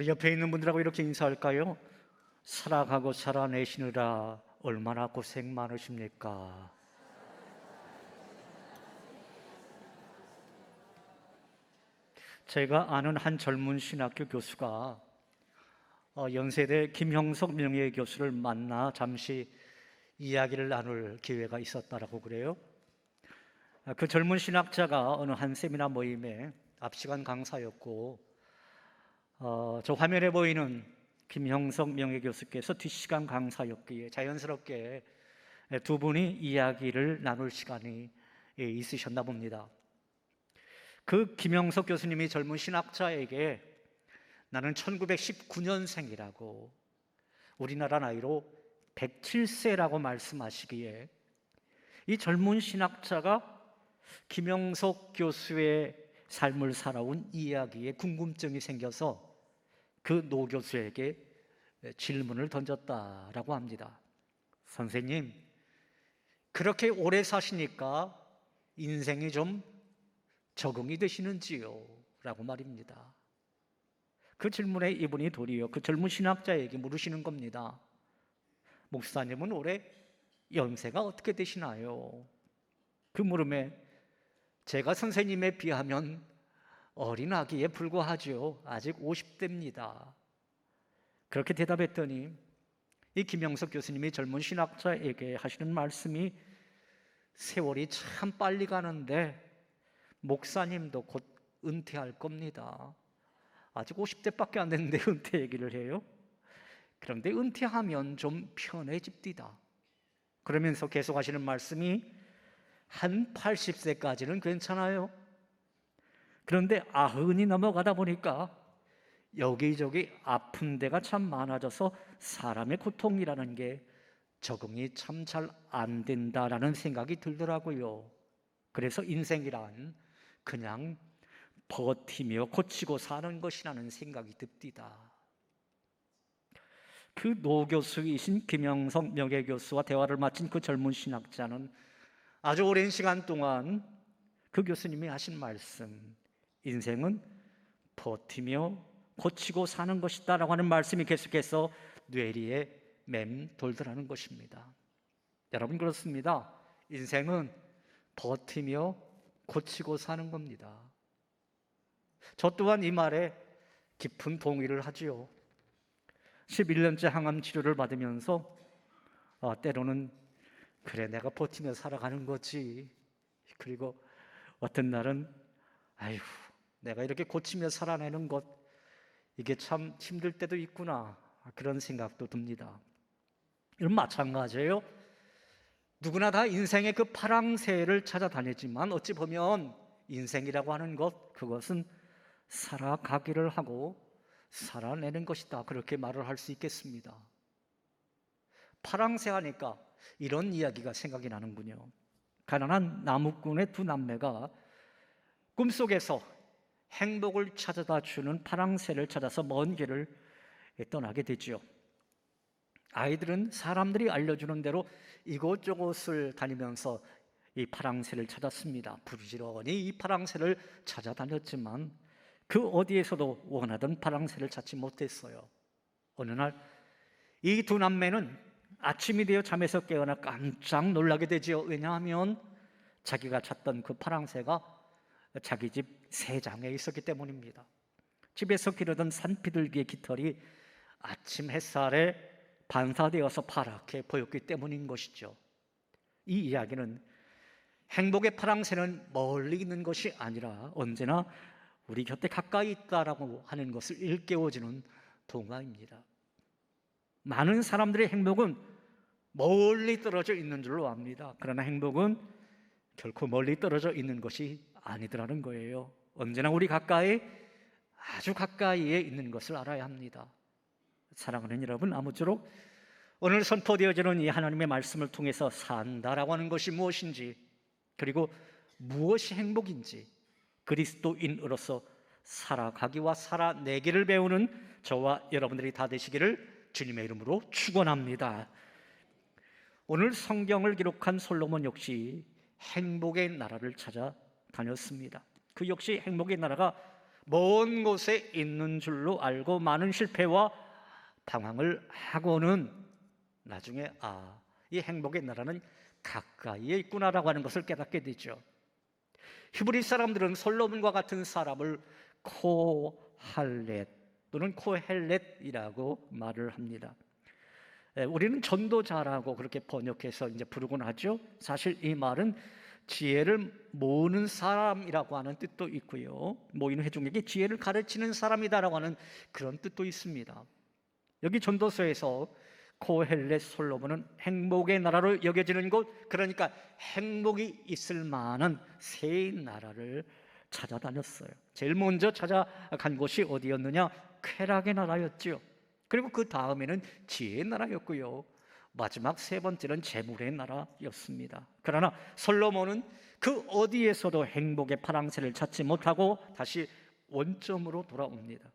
우리 옆에 있는 분들하고 이렇게 인사할까요? 살아가고 살아내시느라 얼마나 고생 많으십니까? 제가 아는 한 젊은 신학교 교수가 연세대 김형석 명예교수를 만나 잠시 이야기를 나눌 기회가 있었다라고 그래요. 그 젊은 신학자가 어느 한 세미나 모임에 앞시간 강사였고, 저 화면에 보이는 김형석 명예교수께서 뒷시간 강사였기에 자연스럽게 두 분이 이야기를 나눌 시간이 있으셨나 봅니다. 그 김형석 교수님이 젊은 신학자에게 나는 1919년생이라고 우리나라 나이로 107세라고 말씀하시기에 이 젊은 신학자가 김형석 교수의 삶을 살아온 이야기에 궁금증이 생겨서 그 노 교수에게 질문을 던졌다라고 합니다. 선생님, 그렇게 오래 사시니까 인생이 좀 적응이 되시는지요? 라고 말입니다. 그 질문에 이분이 도리어 그 젊은 신학자에게 물으시는 겁니다. 목사님은 올해 연세가 어떻게 되시나요? 그 물음에 제가 선생님에 비하면 어린 아기에 불과하죠. 아직 50대입니다. 그렇게 대답했더니 이 김영석 교수님이 젊은 신학자에게 하시는 말씀이 세월이 참 빨리 가는데 목사님도 곧 은퇴할 겁니다. 아직 50대밖에 안 됐는데 은퇴 얘기를 해요? 그런데 은퇴하면 좀 편해집디다. 그러면서 계속 하시는 말씀이 한 80세까지는 괜찮아요. 그런데 90이 넘어가다 보니까 여기저기 아픈 데가 참 많아져서 사람의 고통이라는 게 적응이 참 잘 안 된다라는 생각이 들더라고요. 그래서 인생이란 그냥 버티며 고치고 사는 것이라는 생각이 듭디다. 그 노교수이신 김영석 명예교수와 대화를 마친 그 젊은 신학자는 아주 오랜 시간 동안 그 교수님이 하신 말씀, 인생은 버티며 고치고 사는 것이다 라고 하는 말씀이 계속해서 뇌리에 맴돌더라는 것입니다. 여러분, 그렇습니다. 인생은 버티며 고치고 사는 겁니다. 저 또한 이 말에 깊은 동의를 하지요. 11년째 항암 치료를 받으면서 때로는 그래, 내가 버티며 살아가는 거지. 그리고 어떤 날은 아이고, 내가 이렇게 고치며 살아내는 것, 이게 참 힘들 때도 있구나, 그런 생각도 듭니다. 이런 마찬가지예요. 누구나 다 인생의 그 파랑새를 찾아다니지만 어찌 보면 인생이라고 하는 것, 그것은 살아가기를 하고 살아내는 것이다, 그렇게 말을 할 수 있겠습니다. 파랑새 하니까 이런 이야기가 생각이 나는군요. 가난한 나무꾼의 두 남매가 꿈속에서 행복을 찾아다 주는 파랑새를 찾아서 먼 길을 떠나게 되죠. 아이들은 사람들이 알려주는 대로 이곳저곳을 다니면서 이 파랑새를 찾았습니다. 부지런히 이 파랑새를 찾아다녔지만 그 어디에서도 원하던 파랑새를 찾지 못했어요. 어느 날 이 두 남매는 아침이 되어 잠에서 깨어나 깜짝 놀라게 되죠. 왜냐하면 자기가 찾던 그 파랑새가 자기 집 새장에 있었기 때문입니다. 집에서 기르던 산비둘기의 깃털이 아침 햇살에 반사되어서 파랗게 보였기 때문인 것이죠. 이 이야기는 행복의 파랑새는 멀리 있는 것이 아니라 언제나 우리 곁에 가까이 있다라고 하는 것을 일깨워주는 동화입니다. 많은 사람들의 행복은 멀리 떨어져 있는 줄로 압니다. 그러나 행복은 결코 멀리 떨어져 있는 것이 아니더라는 거예요. 언제나 우리 가까이, 아주 가까이에 있는 것을 알아야 합니다. 사랑하는 여러분, 아무쪼록 오늘 선포되어지는 이 하나님의 말씀을 통해서 산다라고 하는 것이 무엇인지, 그리고 무엇이 행복인지 그리스도인으로서 살아가기와 살아내기를 배우는 저와 여러분들이 다 되시기를 주님의 이름으로 축원합니다. 오늘 성경을 기록한 솔로몬 역시 행복의 나라를 찾아 다녔습니다. 그 역시 행복의 나라가 먼 곳에 있는 줄로 알고 많은 실패와 방황을 하고는 나중에 이 행복의 나라는 가까이에 있구나라고 하는 것을 깨닫게 되죠. 히브리 사람들은 솔로몬과 같은 사람을 코할렛 또는 코헬렛이라고 말을 합니다. 우리는 전도자라고 그렇게 번역해서 이제 부르곤 하죠. 사실 이 말은 지혜를 모으는 사람이라고 하는 뜻도 있고요, 모이는 회중에게 지혜를 가르치는 사람이다라고 하는 그런 뜻도 있습니다. 여기 전도서에서 코헬렛 솔로몬은 행복의 나라로 여겨지는 곳, 그러니까 행복이 있을 만한 세 나라를 찾아다녔어요. 제일 먼저 찾아간 곳이 어디였느냐? 쾌락의 나라였죠. 그리고 그 다음에는 지혜의 나라였고요, 마지막 세 번째는 재물의 나라였습니다. 그러나 솔로몬은 그 어디에서도 행복의 파랑새를 찾지 못하고 다시 원점으로 돌아옵니다.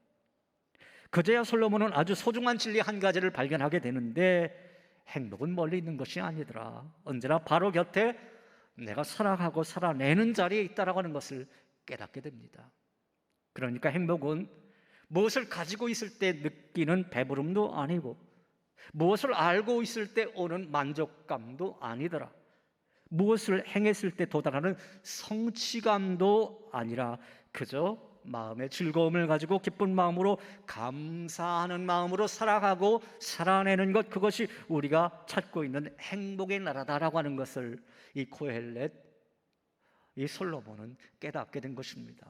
그제야 솔로몬은 아주 소중한 진리 한 가지를 발견하게 되는데, 행복은 멀리 있는 것이 아니더라, 언제나 바로 곁에 내가 살아가고 살아내는 자리에 있다라고 하는 것을 깨닫게 됩니다. 그러니까 행복은 무엇을 가지고 있을 때 느끼는 배부름도 아니고, 무엇을 알고 있을 때 오는 만족감도 아니더라, 무엇을 행했을 때 도달하는 성취감도 아니라 그저 마음의 즐거움을 가지고 기쁜 마음으로, 감사하는 마음으로 살아가고 살아내는 것, 그것이 우리가 찾고 있는 행복의 나라다라고 하는 것을 이 코헬렛, 이 솔로몬은 깨닫게 된 것입니다.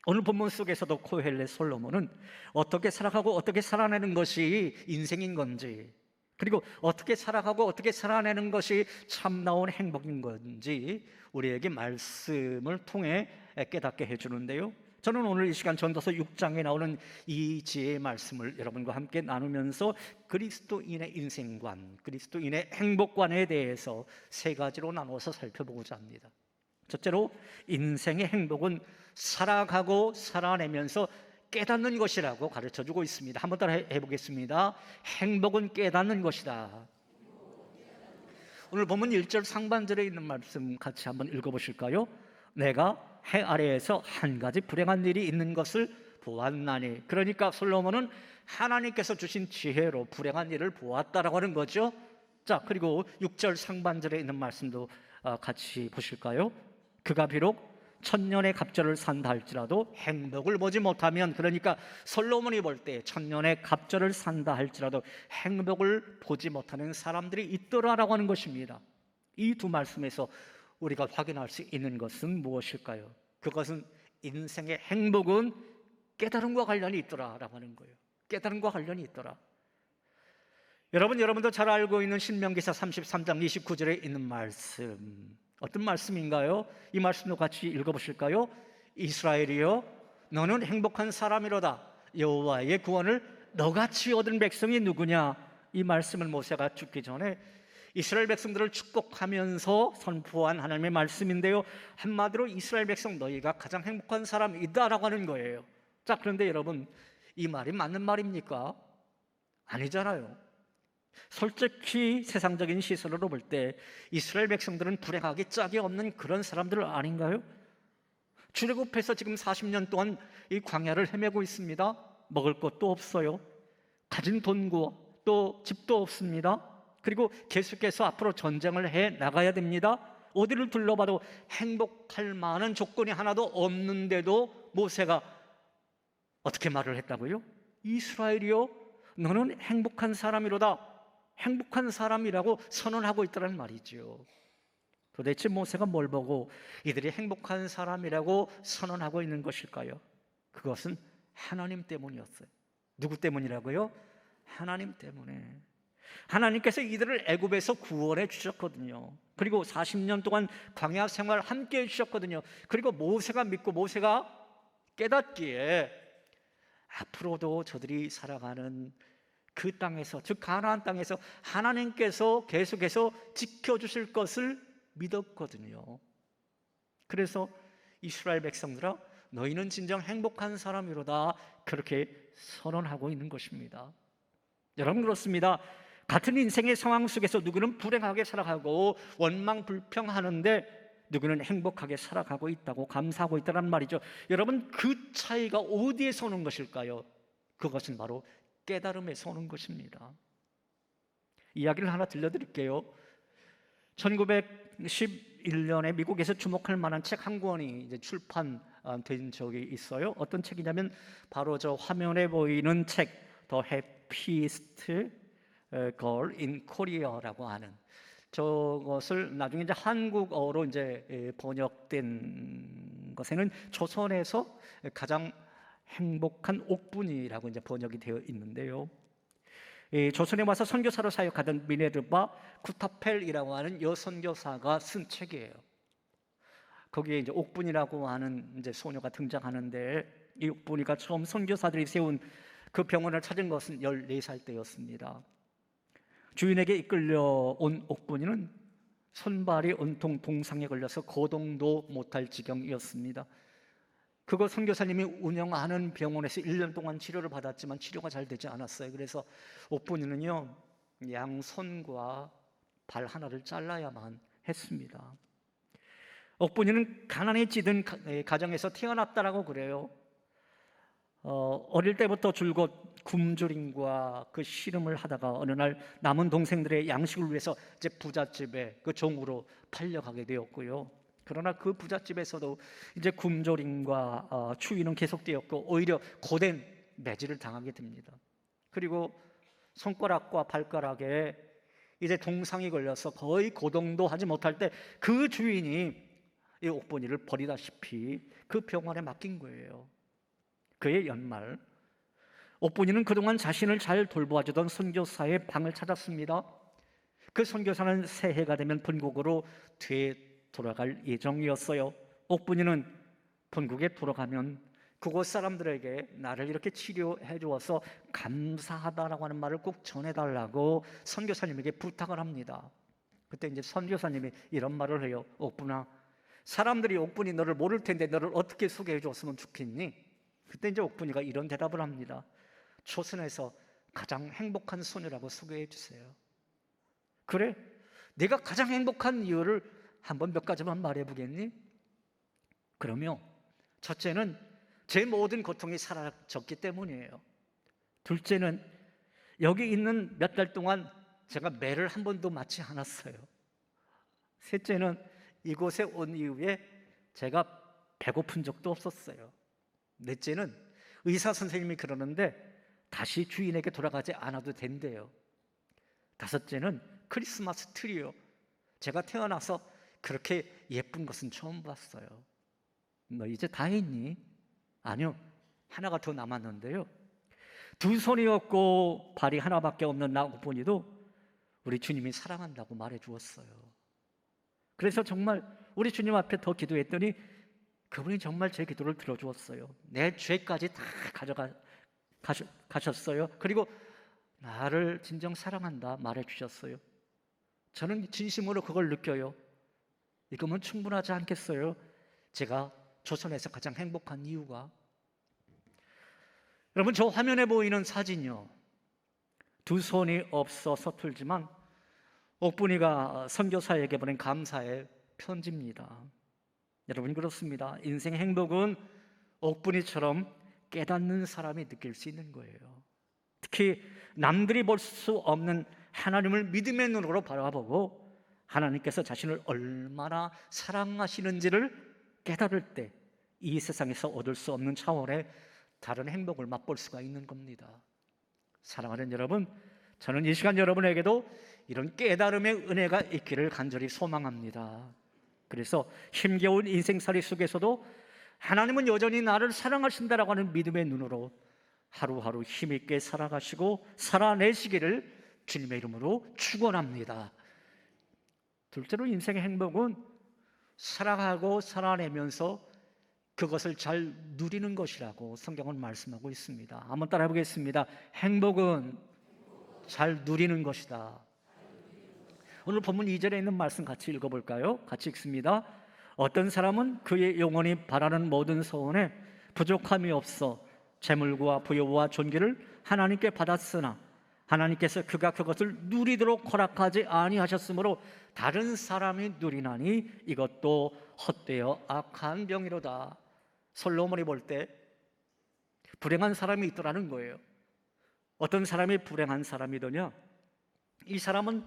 오늘 본문 속에서도 코헬렛 솔로몬은 어떻게 살아가고 어떻게 살아내는 것이 인생인 건지, 그리고 어떻게 살아가고 어떻게 살아내는 것이 참나온 행복인 건지 우리에게 말씀을 통해 깨닫게 해주는데요, 저는 오늘 이 시간 전도서 6장에 나오는 이 지혜의 말씀을 여러분과 함께 나누면서 그리스도인의 인생관, 그리스도인의 행복관에 대해서 세 가지로 나눠서 살펴보고자 합니다. 첫째로, 인생의 행복은 살아가고 살아내면서 깨닫는 것이라고 가르쳐주고 있습니다. 한번 따라 해보겠습니다. 행복은 깨닫는 것이다. 오늘 본문 1절 상반절에 있는 말씀 같이 한번 읽어보실까요? 내가 해 아래에서 한 가지 불행한 일이 있는 것을 보았나니. 그러니까 솔로몬은 하나님께서 주신 지혜로 불행한 일을 보았다라고 하는 거죠. 자, 그리고 6절 상반절에 있는 말씀도 같이 보실까요? 그가 비록 천년의 갑절을 산다 할지라도 행복을 보지 못하면, 그러니까 솔로몬이 볼 때 천년의 갑절을 산다 할지라도 행복을 보지 못하는 사람들이 있더라라고 하는 것입니다. 이 두 말씀에서 우리가 확인할 수 있는 것은 무엇일까요? 그것은 인생의 행복은 깨달음과 관련이 있더라라고 하는 거예요. 깨달음과 관련이 있더라. 여러분도 잘 알고 있는 신명기사 33장 29절에 있는 말씀, 어떤 말씀인가요? 이 말씀도 같이 읽어보실까요? 이스라엘이여, 너는 행복한 사람이로다. 여호와의 구원을 너같이 얻은 백성이 누구냐? 이 말씀을 모세가 죽기 전에 이스라엘 백성들을 축복하면서 선포한 하나님의 말씀인데요, 한마디로 이스라엘 백성, 너희가 가장 행복한 사람이다라고 하는 거예요. 자, 그런데 여러분, 이 말이 맞는 말입니까? 아니잖아요. 솔직히 세상적인 시선으로 볼 때 이스라엘 백성들은 불행하기 짝이 없는 그런 사람들 아닌가요? 출애굽해서 지금 40년 동안 이 광야를 헤매고 있습니다. 먹을 것도 없어요. 가진 돈고 또 집도 없습니다. 그리고 계속해서 앞으로 전쟁을 해 나가야 됩니다. 어디를 둘러봐도 행복할 만한 조건이 하나도 없는데도 모세가 어떻게 말을 했다고요? 이스라엘이요, 너는 행복한 사람이로다. 행복한 사람이라고 선언하고 있다는 말이죠. 도대체 모세가 뭘 보고 이들이 행복한 사람이라고 선언하고 있는 것일까요? 그것은 하나님 때문이었어요. 누구 때문이라고요? 하나님 때문에. 하나님께서 이들을 애굽에서 구원해 주셨거든요. 그리고 40년 동안 광야 생활 함께 해 주셨거든요. 그리고 모세가 믿고 모세가 깨닫기에 앞으로도 저들이 살아가는 그 땅에서, 즉 가나안 땅에서 하나님께서 계속해서 지켜주실 것을 믿었거든요. 그래서 이스라엘 백성들아, 너희는 진정 행복한 사람이로다, 그렇게 선언하고 있는 것입니다. 여러분, 그렇습니다. 같은 인생의 상황 속에서 누구는 불행하게 살아가고 원망불평하는데 누구는 행복하게 살아가고 있다고 감사하고 있다는 말이죠. 여러분, 그 차이가 어디에서 오는 것일까요? 그것은 바로 깨달음에서 오는 것입니다. 이야기를 하나 들려드릴게요. 1911년에 미국에서 주목할 만한 책 한 권이 이제 출판된 적이 있어요. 어떤 책이냐면 바로 저 화면에 보이는 책, The Happiest Girl in Korea라고 하는, 저것을 나중에 이제 한국어로 이제 번역된 것에는 조선에서 가장 행복한 옥분이라고 이제 번역이 되어 있는데요. 조선에 와서 선교사로 사역하던 미네르바 쿠타펠이라고 하는 여선교사가 쓴 책이에요. 거기에 이제 옥분이라고 하는 이제 소녀가 등장하는데, 이 옥분이가 처음 선교사들이 세운 그 병원을 찾은 것은 14살 때였습니다. 주인에게 이끌려온 옥분이는 손발이 온통 동상에 걸려서 거동도 못할 지경이었습니다. 그거 선교사님이 운영하는 병원에서 1년 동안 치료를 받았지만 치료가 잘 되지 않았어요. 그래서 옥분이는요, 양손과 발 하나를 잘라야만 했습니다. 옥분이는 가난에 찌든 가정에서 태어났다라고 그래요. 어릴 때부터 줄곧 굶주림과 그 씨름을 하다가 어느 날 남은 동생들의 양식을 위해서 이제 부잣집에 그 종으로 팔려가게 되었고요. 그러나 그 부잣집에서도 이제 굶주림과 추위는 계속되었고 오히려 고된 매질을 당하게 됩니다. 그리고 손가락과 발가락에 이제 동상이 걸려서 거의 고동도 하지 못할 때 그 주인이 이 옥분이를 버리다시피 그 병원에 맡긴 거예요. 그의 연말, 옥분이는 그동안 자신을 잘 돌보아주던 선교사의 방을 찾았습니다. 그 선교사는 새해가 되면 본국으로 되돌아갈 예정이었어요. 옥분이는 본국에 돌아가면 그곳 사람들에게 나를 이렇게 치료해 주어서 감사하다라고 하는 말을 꼭 전해달라고 선교사님에게 부탁을 합니다. 그때 이제 선교사님이 이런 말을 해요. 옥분아, 사람들이 옥분이 너를 모를 텐데 너를 어떻게 소개해 줬으면 좋겠니? 그때 이제 옥분이가 이런 대답을 합니다. 조선에서 가장 행복한 소녀라고 소개해 주세요. 그래? 내가 가장 행복한 이유를 한번 몇 가지만 말해 보겠니? 그러면 첫째는 제 모든 고통이 사라졌기 때문이에요. 둘째는 여기 있는 몇 달 동안 제가 매를 한 번도 맞지 않았어요. 셋째는 이곳에 온 이후에 제가 배고픈 적도 없었어요. 넷째는 의사 선생님이 그러는데 다시 주인에게 돌아가지 않아도 된대요. 다섯째는 크리스마스 트리요. 제가 태어나서 그렇게 예쁜 것은 처음 봤어요. 너 이제 다 했니? 아니요, 하나가 더 남았는데요. 두 손이 없고 발이 하나밖에 없는 나 옥분이도 우리 주님이 사랑한다고 말해 주었어요. 그래서 정말 우리 주님 앞에 더 기도했더니 그분이 정말 제 기도를 들어주었어요. 내 죄까지 다 가셨어요. 그리고 나를 진정 사랑한다 말해 주셨어요. 저는 진심으로 그걸 느껴요. 이거면 충분하지 않겠어요? 제가 조선에서 가장 행복한 이유가. 여러분, 저 화면에 보이는 사진요, 두 손이 없어 서툴지만 옥분이가 선교사에게 보낸 감사의 편지입니다. 여러분, 그렇습니다. 인생의 행복은 옥분이처럼 깨닫는 사람이 느낄 수 있는 거예요. 특히 남들이 볼 수 없는 하나님을 믿음의 눈으로 바라보고 하나님께서 자신을 얼마나 사랑하시는지를 깨달을 때 이 세상에서 얻을 수 없는 차원의 다른 행복을 맛볼 수가 있는 겁니다. 사랑하는 여러분, 저는 이 시간 여러분에게도 이런 깨달음의 은혜가 있기를 간절히 소망합니다. 그래서 힘겨운 인생살이 속에서도 하나님은 여전히 나를 사랑하신다라고 하는 믿음의 눈으로 하루하루 힘있게 살아가시고 살아내시기를 주님의 이름으로 축원합니다. 둘째로, 인생의 행복은 살아가고 살아내면서 그것을 잘 누리는 것이라고 성경은 말씀하고 있습니다. 한번 따라해 보겠습니다. 행복은 잘 누리는 것이다. 오늘 본문 2절에 있는 말씀 같이 읽어볼까요? 같이 읽습니다. 어떤 사람은 그의 영혼이 바라는 모든 소원에 부족함이 없어 재물과 부여와 존귀를 하나님께 받았으나 하나님께서 그가 그것을 누리도록 허락하지 아니하셨으므로 다른 사람이 누리나니 이것도 헛되어 악한 병이로다. 솔로몬이 볼 때 불행한 사람이 있더라는 거예요. 어떤 사람이 불행한 사람이더냐? 이 사람은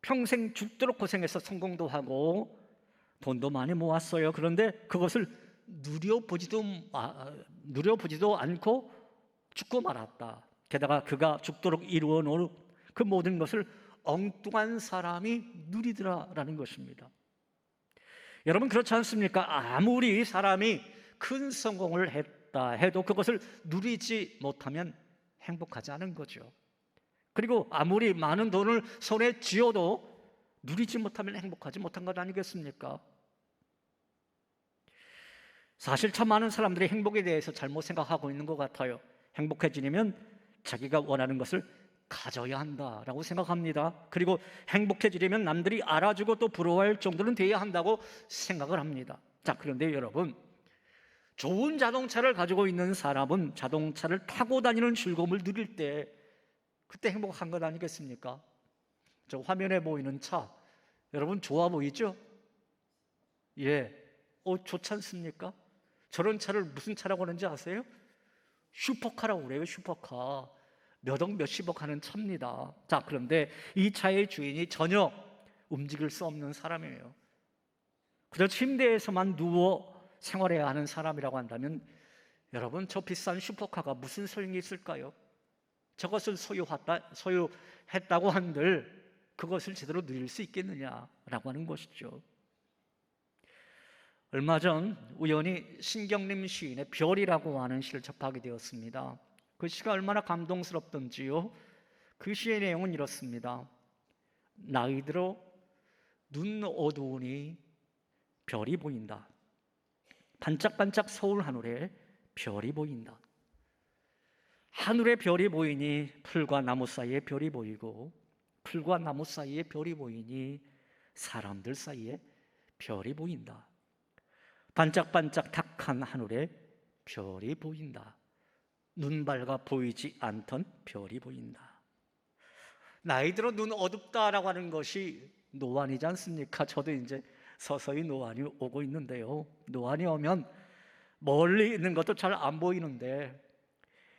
평생 죽도록 고생해서 성공도 하고 돈도 많이 모았어요. 그런데 그것을 누려보지도 않고 죽고 말았다. 게다가 그가 죽도록 이루어 놓은 그 모든 것을 엉뚱한 사람이 누리더라라는 것입니다. 여러분, 그렇지 않습니까? 아무리 사람이 큰 성공을 했다 해도 그것을 누리지 못하면 행복하지 않은 거죠. 그리고 아무리 많은 돈을 손에 쥐어도 누리지 못하면 행복하지 못한 것 아니겠습니까? 사실 참 많은 사람들이 행복에 대해서 잘못 생각하고 있는 것 같아요. 행복해지려면 자기가 원하는 것을 가져야 한다라고 생각합니다. 그리고 행복해지려면 남들이 알아주고 또 부러워할 정도는 돼야 한다고 생각을 합니다. 자, 그런데 여러분, 좋은 자동차를 가지고 있는 사람은 자동차를 타고 다니는 즐거움을 누릴 때 그때 행복한 것 아니겠습니까? 저 화면에 보이는 차, 여러분 좋아 보이죠? 예, 좋지 않습니까? 저런 차를 무슨 차라고 하는지 아세요? 슈퍼카라고 그래요. 슈퍼카. 몇 억 몇십억 하는 차입니다. 자, 그런데 이 차의 주인이 전혀 움직일 수 없는 사람이에요. 그저 침대에서만 누워 생활해야 하는 사람이라고 한다면 여러분, 저 비싼 슈퍼카가 무슨 소용이 있을까요? 저것을 소유했다고 한들 그것을 제대로 누릴 수 있겠느냐라고 하는 것이죠. 얼마 전 우연히 신경림 시인의 별이라고 하는 시를 접하게 되었습니다. 그 시가 얼마나 감동스럽던지요. 그 시의 내용은 이렇습니다. 나이 들어 눈 어두우니 별이 보인다. 반짝반짝 서울 하늘에 별이 보인다. 하늘에 별이 보이니 풀과 나무 사이에 별이 보이고 풀과 나무 사이에 별이 보이니 사람들 사이에 별이 보인다. 반짝반짝 탁한 하늘에 별이 보인다. 눈 밝아 보이지 않던 별이 보인다. 나이 들어 눈 어둡다라고 하는 것이 노안이지 않습니까? 저도 이제 서서히 노안이 오고 있는데요. 노안이 오면 멀리 있는 것도 잘 안 보이는데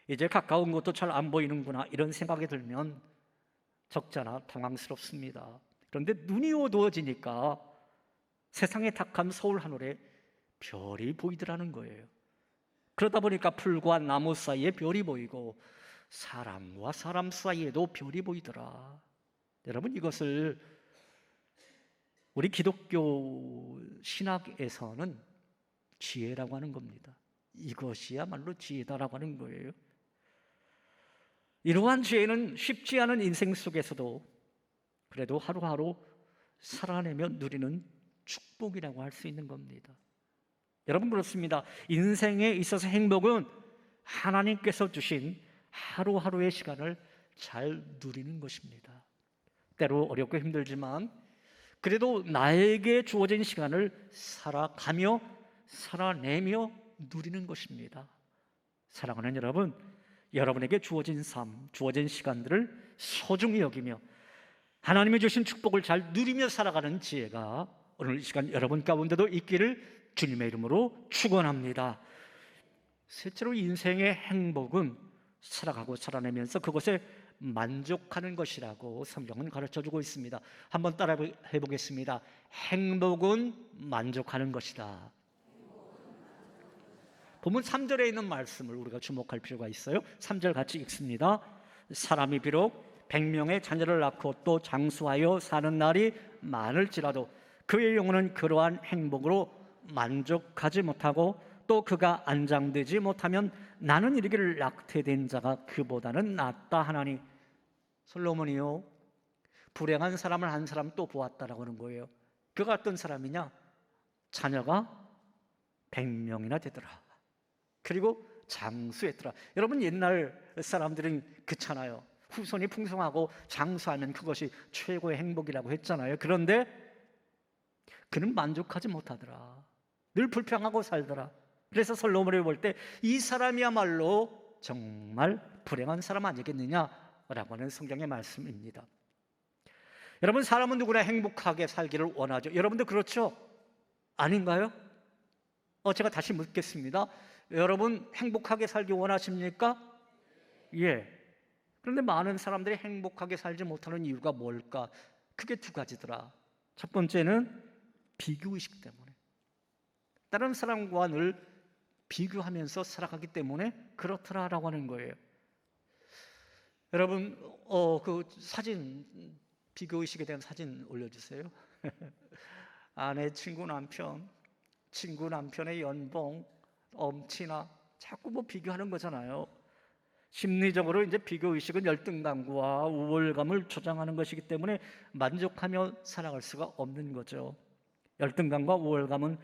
이제 가까운 것도 잘 안 보이는구나, 이런 생각이 들면 적잖아 당황스럽습니다. 그런데 눈이 어두워지니까 세상의 탁한 서울 하늘에 별이 보이더라는 거예요. 그러다 보니까 풀과 나무 사이에 별이 보이고 사람과 사람 사이에도 별이 보이더라. 여러분, 이것을 우리 기독교 신학에서는 지혜라고 하는 겁니다. 이것이야말로 지혜다라고 하는 거예요. 이러한 지혜는 쉽지 않은 인생 속에서도 그래도 하루하루 살아내며 누리는 축복이라고 할 수 있는 겁니다. 여러분, 그렇습니다. 인생에 있어서 행복은 하나님께서 주신 하루하루의 시간을 잘 누리는 것입니다. 때로 어렵고 힘들지만 그래도 나에게 주어진 시간을 살아가며 살아내며 누리는 것입니다. 사랑하는 여러분, 여러분에게 주어진 삶, 주어진 시간들을 소중히 여기며 하나님이 주신 축복을 잘 누리며 살아가는 지혜가 오늘 이 시간 여러분 가운데도 있기를 주님의 이름으로 축원합니다. 셋째로, 인생의 행복은 살아가고 살아내면서 그것에 만족하는 것이라고 성경은 가르쳐주고 있습니다. 한번 따라 해보겠습니다. 행복은 만족하는 것이다. 본문 3절에 있는 말씀을 우리가 주목할 필요가 있어요. 3절 같이 읽습니다. 사람이 비록 100명의 자녀를 낳고 또 장수하여 사는 날이 많을지라도 그의 영혼은 그러한 행복으로 만족하지 못하고 또 그가 안장되지 못하면 나는 이르기를 낙태된 자가 그보다는 낫다 하나니. 솔로몬이요, 불행한 사람을 한 사람 또 보았다라고 하는 거예요. 그가 어떤 사람이냐? 자녀가 100명이나 되더라. 그리고 장수했더라. 여러분, 옛날 사람들은 그렇잖아요. 후손이 풍성하고 장수하면 그것이 최고의 행복이라고 했잖아요. 그런데 그는 만족하지 못하더라. 늘 불평하고 살더라. 그래서 솔로몬을 볼 때 이 사람이야말로 정말 불행한 사람 아니겠느냐 하는 성경의 말씀입니다. 여러분, 사람은 누구나 행복하게 살기를 원하죠. 여러분도 그렇죠? 아닌가요? 제가 다시 묻겠습니다. 여러분 행복하게 살기 원하십니까? 예. 그런데 많은 사람들이 행복하게 살지 못하는 이유가 뭘까? 크게 두 가지더라. 첫 번째는 비교의식 때문에. 다른 사람과 늘 비교하면서 살아가기 때문에 그렇더라라고 하는 거예요. 여러분, 그 사진, 비교의식에 대한 사진 올려주세요. 아내, 친구, 남편의 연봉, 엄친아, 자꾸 뭐 비교하는 거잖아요. 심리적으로 이제 비교의식은 열등감과 우월감을 조장하는 것이기 때문에 만족하며 살아갈 수가 없는 거죠. 열등감과 우월감은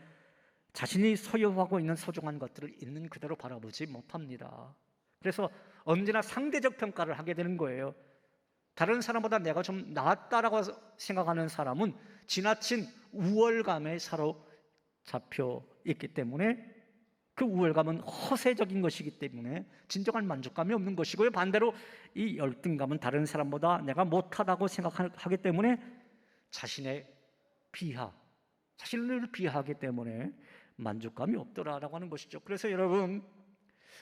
자신이 소유하고 있는 소중한 것들을 있는 그대로 바라보지 못합니다. 그래서 언제나 상대적 평가를 하게 되는 거예요. 다른 사람보다 내가 좀 낫다라고 생각하는 사람은 지나친 우월감에 사로잡혀 있기 때문에 그 우월감은 허세적인 것이기 때문에 진정한 만족감이 없는 것이고요. 반대로 이 열등감은 다른 사람보다 내가 못하다고 생각하기 때문에 자신을 비하하기 때문에 만족감이 없더라라고 하는 것이죠. 그래서 여러분,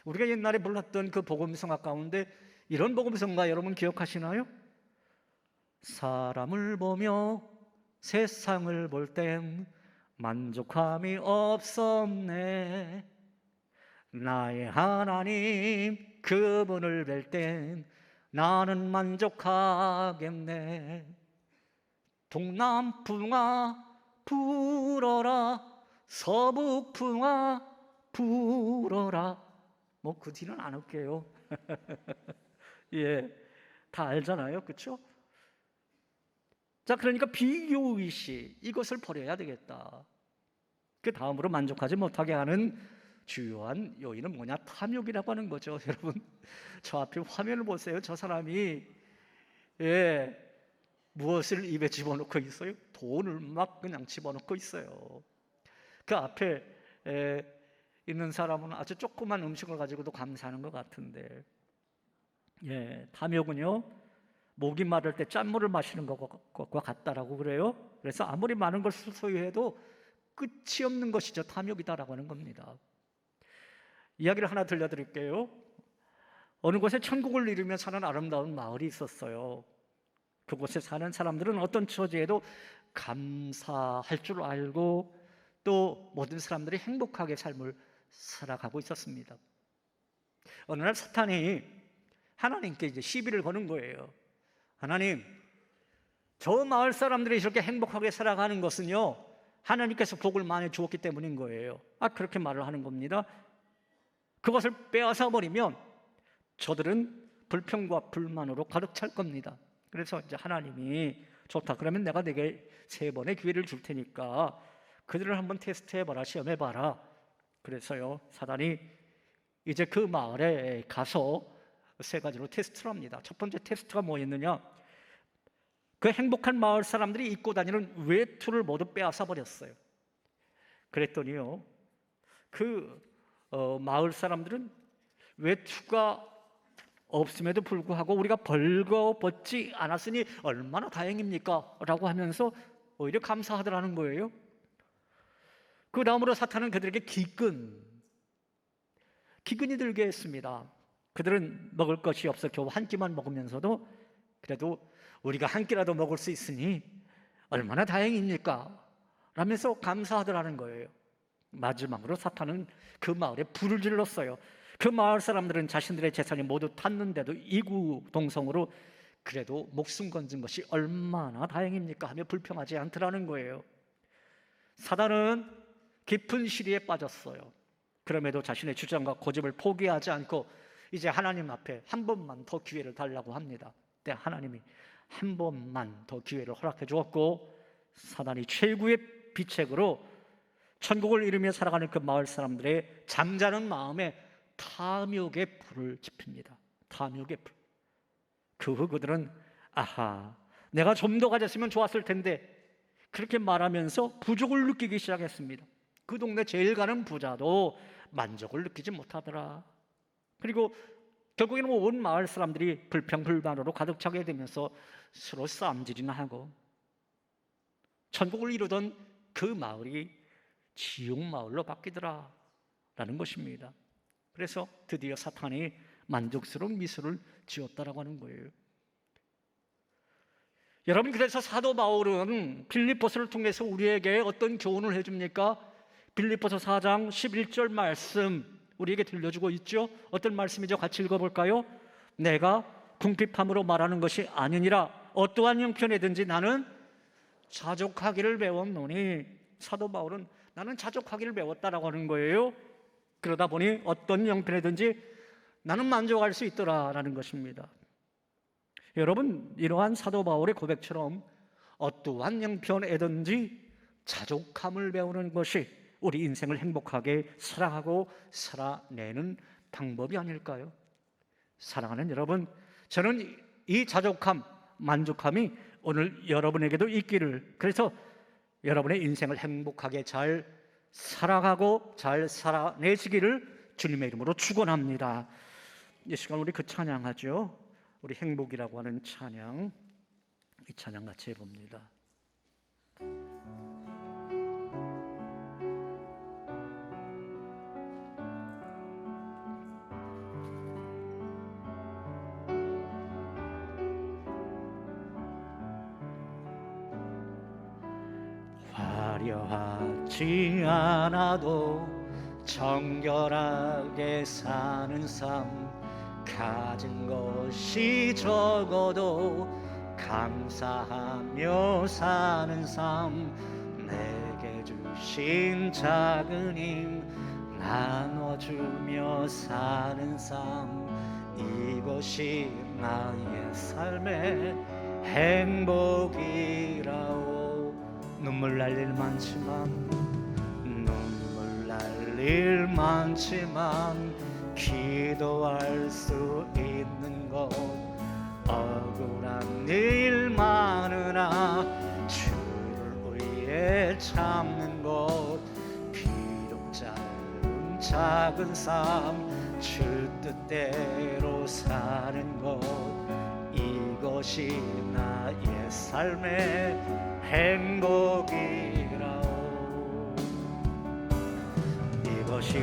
우리가 옛날에 불렀던 그 복음성가 가운데 이런 복음성가 여러분 기억하시나요? 사람을 보며 세상을 볼 땐 만족함이 없었네. 나의 하나님 그분을 뵐 땐 나는 만족하겠네. 동남풍아 불어라, 서북풍아 불어라. 뭐 그 뒤는 안 할게요. 예, 다 알잖아요, 그렇죠? 자, 그러니까 비교의식, 이것을 버려야 되겠다. 그 다음으로 만족하지 못하게 하는 주요한 요인은 뭐냐? 탐욕이라고 하는 거죠. 여러분, 저 앞에 화면을 보세요. 저 사람이 무엇을 입에 집어넣고 있어요? 돈을 막 그냥 집어넣고 있어요. 그 앞에 있는 사람은 아주 조그만 음식을 가지고도 감사하는 것 같은데, 탐욕은요, 목이 마를 때 짠물을 마시는 것과 같다라고 그래요. 그래서 아무리 많은 걸 소유해도 끝이 없는 것이죠. 탐욕이다라고 하는 겁니다. 이야기를 하나 들려드릴게요. 어느 곳에 천국을 이루며 사는 아름다운 마을이 있었어요. 그곳에 사는 사람들은 어떤 처지에도 감사할 줄 알고 또 모든 사람들이 행복하게 삶을 살아가고 있었습니다. 어느 날 사탄이 하나님께 이제 시비를 거는 거예요. 하나님, 저 마을 사람들이 저렇게 행복하게 살아가는 것은요, 하나님께서 복을 많이 주었기 때문인 거예요. 그렇게 말을 하는 겁니다. 그것을 빼앗아 버리면 저들은 불평과 불만으로 가득 찰 겁니다. 그래서 이제 하나님이 좋다, 그러면 내가 네게 3번의 기회를 줄 테니까 그들을 한번 테스트해봐라, 시험해봐라. 그래서요, 사단이 이제 그 마을에 가서 3가지로 테스트를 합니다. 첫 번째 테스트가 뭐였느냐? 그 행복한 마을 사람들이 입고 다니는 외투를 모두 빼앗아 버렸어요. 그랬더니요, 그 마을 사람들은 외투가 없음에도 불구하고 우리가 벌거벗지 않았으니 얼마나 다행입니까? 라고 하면서 오히려 감사하더라는 거예요. 그 다음으로 사탄은 그들에게 기근이 들게 했습니다. 그들은 먹을 것이 없어 겨우 한 끼만 먹으면서도 그래도 우리가 한 끼라도 먹을 수 있으니 얼마나 다행입니까? 라면서 감사하더라는 거예요. 마지막으로 사탄은 그 마을에 불을 질렀어요. 그 마을 사람들은 자신들의 재산이 모두 탔는데도 이구동성으로 그래도 목숨 건진 것이 얼마나 다행입니까? 하며 불평하지 않더라는 거예요. 사단은 깊은 시리에 빠졌어요. 그럼에도 자신의 주장과 고집을 포기하지 않고 이제 하나님 앞에 한 번만 더 기회를 달라고 합니다. 그때 하나님이 한 번만 더 기회를 허락해 주었고, 사단이 최고의 비책으로 천국을 이루며 살아가는 그 마을 사람들의 잠자는 마음에 탐욕의 불을 지핍니다. 탐욕의 불. 그 후 그들은 내가 좀 더 가졌으면 좋았을 텐데, 그렇게 말하면서 부족을 느끼기 시작했습니다. 그 동네 제일 가는 부자도 만족을 느끼지 못하더라. 그리고 결국에는 온 마을 사람들이 불평불만으로 가득 차게 되면서 서로 싸움질이나 하고 천국을 이루던 그 마을이 지옥 마을로 바뀌더라라는 것입니다. 그래서 드디어 사탄이 만족스러운 미소를 지었다라고 하는 거예요. 여러분, 그래서 사도 바울은 빌립보서를 통해서 우리에게 어떤 교훈을 해줍니까? 빌립보서 4장 11절 말씀 우리에게 들려주고 있죠. 어떤 말씀이죠? 같이 읽어볼까요? 내가 궁핍함으로 말하는 것이 아니니라 어떠한 형편이든지 나는 자족하기를 배웠노니. 사도 바울은 나는 자족하기를 배웠다라고 하는 거예요. 그러다 보니 어떤 형편이든지 나는 만족할 수 있더라라는 것입니다. 여러분, 이러한 사도 바울의 고백처럼 어떠한 형편에든지 자족함을 배우는 것이 우리 인생을 행복하게 살아가고 살아내는 방법이 아닐까요? 사랑하는 여러분, 저는 이 자족함, 만족함이 오늘 여러분에게도 있기를, 그래서 여러분의 인생을 행복하게 잘 살아가고 잘 살아내시기를 주님의 이름으로 축원합니다. 이 시간 우리 그 찬양하죠. 우리 행복이라고 하는 찬양, 이 찬양 같이 해봅니다. 화려하지 않아도 정결하게 사는 삶, 가진 것이 적어도 감사하며 사는 삶, 내게 주신 작은 힘 나눠주며 사는 삶, 이것이 나의 삶의 행복이라오. 눈물 날 일 많지만 기도할 수 있는 것, 억울한 일 많으나 주를 위해 참는 것, 비록 짧은 작은 삶 주 뜻대로 사는 것, 이것이 나의 삶의 행복이라오. 이것이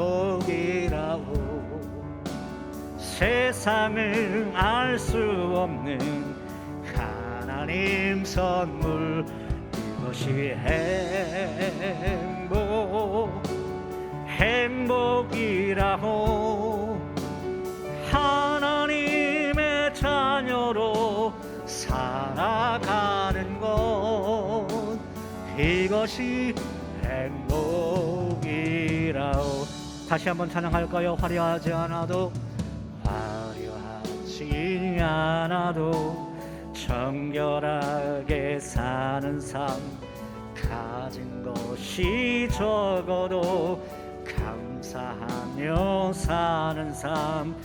행복이라오. 세상을 알 수 없는 하나님 선물, 이것이 행복이라오. 하나님의 자녀로 살아가는 것, 이것이 행복이라오. 다시 한번 찬양할까요? 화려하지 않아도 정결하게 사는 삶, 가진 것이 적어도 감사하며 사는 삶,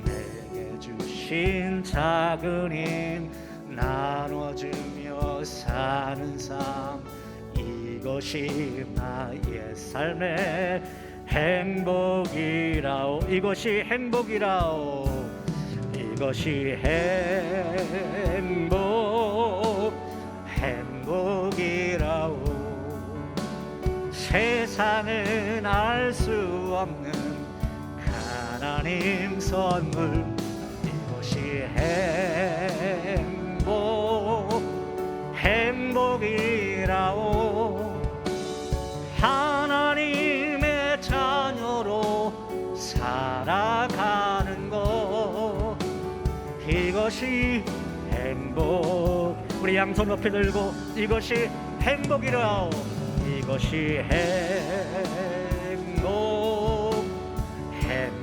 내게 주신 작은 힘 나눠주며 사는 삶, 이것이 나의 삶의 행복이라오. 이것이 행복이라오. 이것이 행복이라오. 세상은 알 수 없는 하나님 선물, 이것이 행복이라오. 하나님의 자녀로 살아가는 것, 이것이 행복. 우리 양손 높이 들고 이것이 행복이라오. 이것이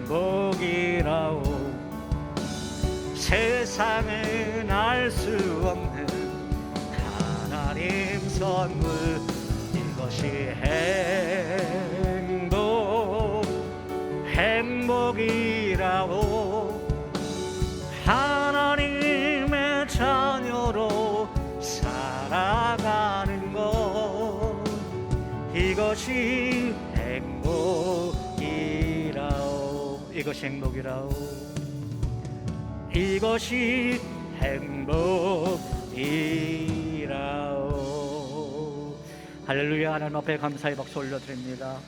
행복이라오. 세상은 알 수 없는 하나님 선물, 이것이 행복이라오. 하나님의 자녀로 살아가는 것, 이것이 행복. 이것이 행복이라오. 이것이 행복이라오. 할렐루야. 하나님 앞에 감사의 박수 올려드립니다.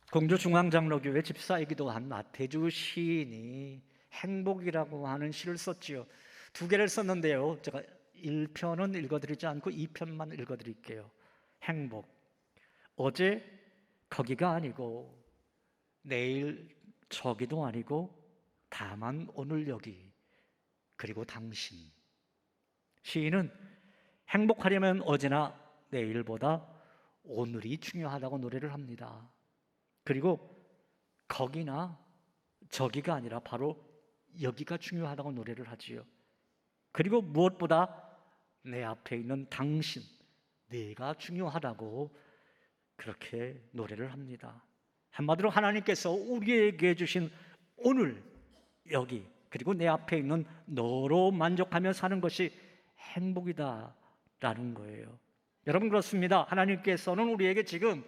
공주중앙장로교회 집사이기도 한 나태주 시인이 행복이라고 하는 시를 썼지요. 두 개를 썼는데요, 제가 1편은 읽어드리지 않고 2편만 읽어드릴게요. 행복. 어제 거기가 아니고 내일 저기도 아니고 다만 오늘 여기, 그리고 당신. 시인은 행복하려면 어제나 내일보다 오늘이 중요하다고 노래를 합니다. 그리고 거기나 저기가 아니라 바로 여기가 중요하다고 노래를 하지요. 그리고 무엇보다 내 앞에 있는 당신, 네가 중요하다고 그렇게 노래를 합니다. 한마디로 하나님께서 우리에게 주신 오늘, 여기, 그리고 내 앞에 있는 너로 만족하며 사는 것이 행복이다라는 거예요. 여러분, 그렇습니다. 하나님께서는 우리에게 지금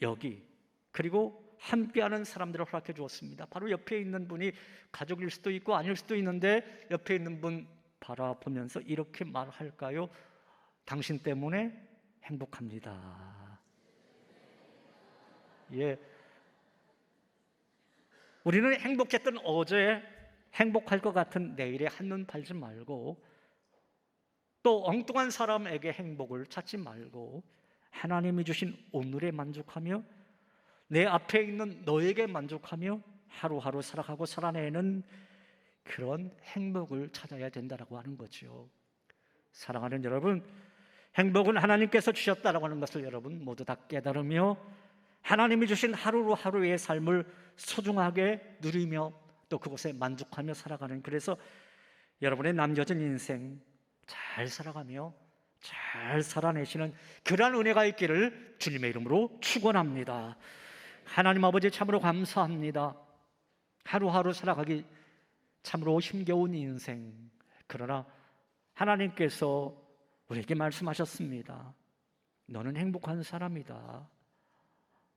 여기, 그리고 함께하는 사람들을 허락해 주었습니다. 바로 옆에 있는 분이 가족일 수도 있고 아닐 수도 있는데, 옆에 있는 분 바라보면서 이렇게 말할까요? 당신 때문에 행복합니다. 예, 우리는 행복했던 어제, 행복할 것 같은 내일에 한눈 팔지 말고, 또 엉뚱한 사람에게 행복을 찾지 말고 하나님이 주신 오늘에 만족하며 내 앞에 있는 너에게 만족하며 하루하루 살아가고 살아내는 그런 행복을 찾아야 된다고 하는 거죠. 사랑하는 여러분, 행복은 하나님께서 주셨다라고 하는 것을 여러분 모두 다 깨달으며 하나님이 주신 하루하루의 삶을 소중하게 누리며 또 그곳에 만족하며 살아가는, 그래서 여러분의 남겨진 인생 잘 살아가며 잘 살아내시는 그러한 은혜가 있기를 주님의 이름으로 축원합니다. 하나님 아버지, 참으로 감사합니다. 하루하루 살아가기 참으로 힘겨운 인생, 그러나 하나님께서 우리에게 말씀하셨습니다. 너는 행복한 사람이다.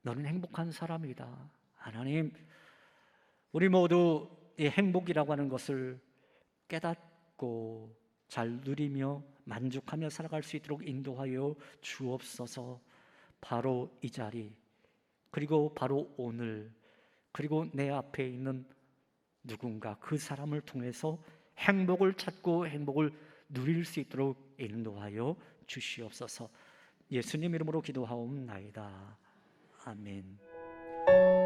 너는 행복한 사람이다. 하나님, 우리 모두 이 행복이라고 하는 것을 깨닫고 잘 누리며 만족하며 살아갈 수 있도록 인도하여 주옵소서. 바로 이 자리, 그리고 바로 오늘, 그리고 내 앞에 있는 누군가, 그 사람을 통해서 행복을 찾고 행복을 누릴 수 있도록 인도하여 주시옵소서. 예수님 이름으로 기도하옵나이다. 아멘.